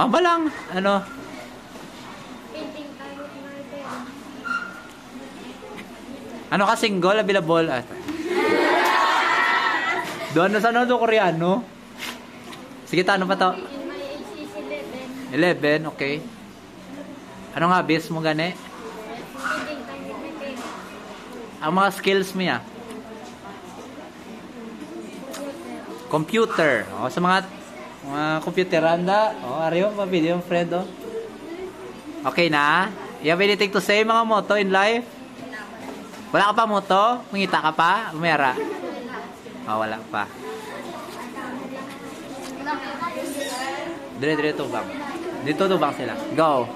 ba lang? Ano? Painting tayo with marble. Ano ka single? Available? Doon na sa ano? Koreano? Sige, ano pa to? In my age is 11. 11, okay. Ano nga, base mo gani? Painting tayo with my pen. Ang mga skills mo ya? Computer. O, sa mga computeranda. O, ariyo, video, friend, o. Okay na? You have anything to say, mga motto in life? Wala ka pa motto? Mangita ka pa? Umera? O, wala pa. Dire tubang. Dito tubang sila. Go.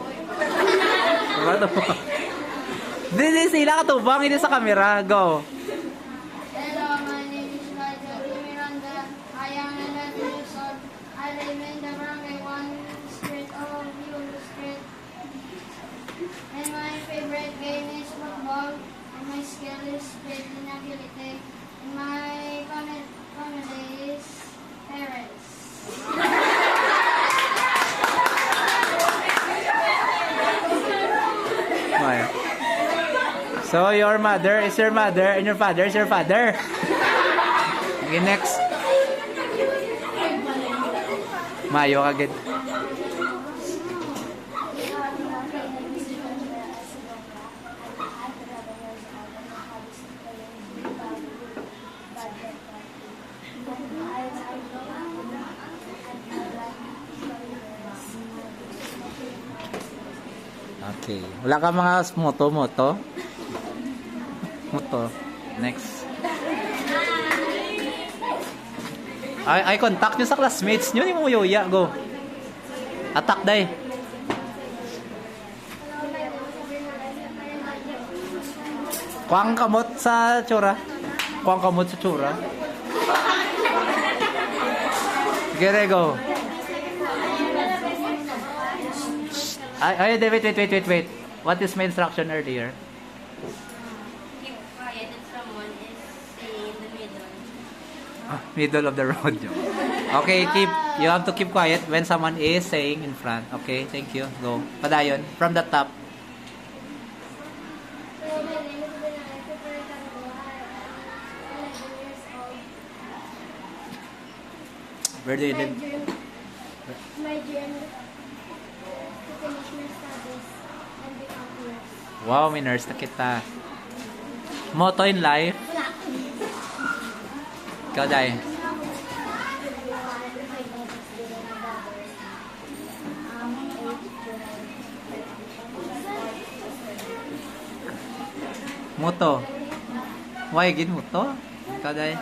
Tubang. Dire sila ka tubang, hindi sa camera. Go. Hello, my name is Raja Miranda. I am 11 years old. I live in the barangay 1 street of Yulu Street. And my favorite game is football. And my skill is speaking agility. And my comedy is parents. Maya. So, your mother is your mother and your father is your father. Okay, next. Mayo kagad. Okay. Wala ka mga moto. Next. Ay contact nyo sa classmates nyo. Hindi mo yuya. Go. Attack day. Kuwang kamot sa tsura. Sige, go. Wait. What is my instruction earlier? Keep quiet and someone is saying in the middle. Middle of the road. Okay, you have to keep quiet when someone is saying in front. Okay, thank you. Go. Padayon. From the top. So my name is Benay Kupertango. I am 11 years old. Where do you live? My dream to finish my studies and become a nurse. Wow, may nurse na kita. Motto in life? Ikaw, Day. Motto. Why gin motto? Ikaw, Day.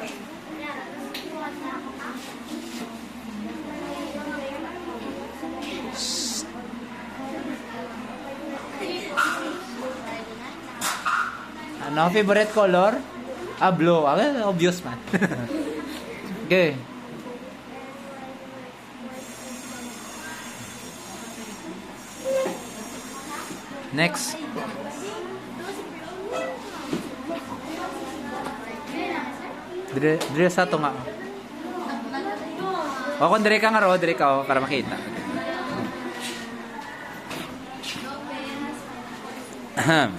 Ano, favorite color? Blue. Obvious man. Okay. Next. Dire sa to nga. O kung dire ka nga ro, dire ka para makita. Ahem.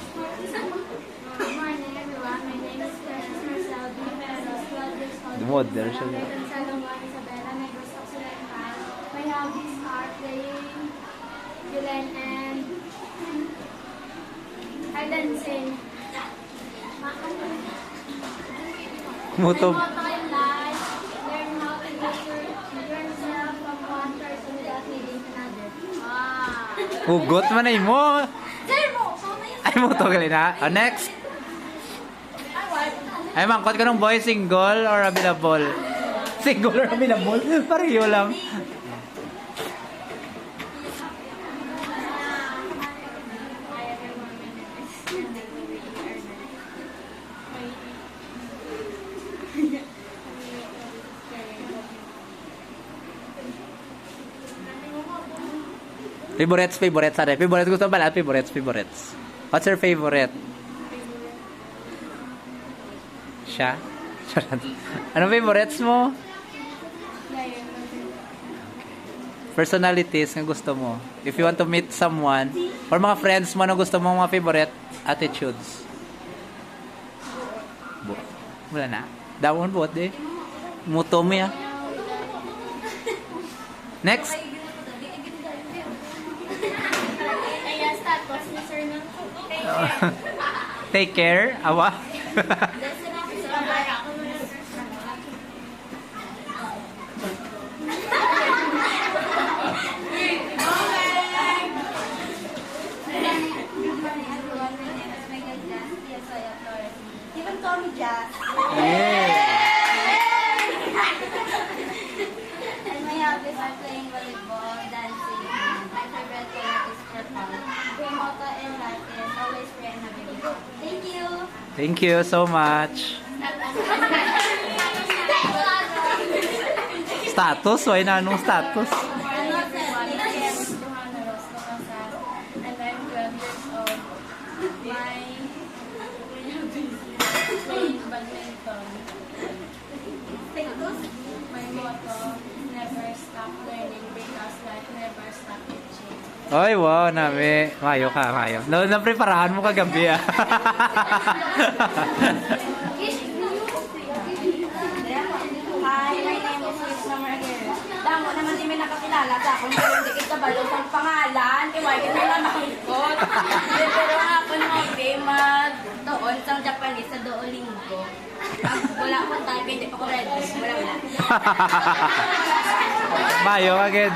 Good morning, everyone. My name is Terence Marcel Rivera, 12 years old. Model siya. I live in Salomon, Isabela, Negros Occidental. My hobbies are playing violin and dancing. Moto. My motto in life, learn how to nurture yourself from one person without needing another. Wow. Hugot man ay mo. Zero! So, na yun. Ay mo to gali na. Next. Ay mangkot ka ng boy, single or available? Single or available? Pareho lang. Favorites sana. Favorites gusto ba lahat? Favorites. What's your favorite? Siya? Ano favorites mo? personalities nga gusto mo. If you want to meet someone, or mga friends mo na gusto mo, mga favorite attitudes. Wala na. Dawon buot eh. Muto mo ya. Next. Ayan, status ni Sir na. Take care. Awa. Even Tommy Jazz. Yeah. And my hobbies are playing volleyball, dancing. My favorite color is purple. My motto in life is always pray and have a good day. Thank you. Thank you so much. Status? Why na anong status? Hello everyone, my name is Johanna Rose Locasal, and I'm 12 years old. My hobbies playing badminton. My motto, never stop learning because life never stop teaching. Oy, wow, nami. Mayo ka, mayo. No, napreparahan mo kagabi ah. Hi, my name is Liz Namaragir. Damo naman di may nakakilala sa akong pero di kita balo sa pangalan. Iway ka na nakangkot. Pero ang ako hobby mag-doon sa Japanese sa Duolingo. Wala ko tayo, hindi pa ko ready. Wala. Mayo agad.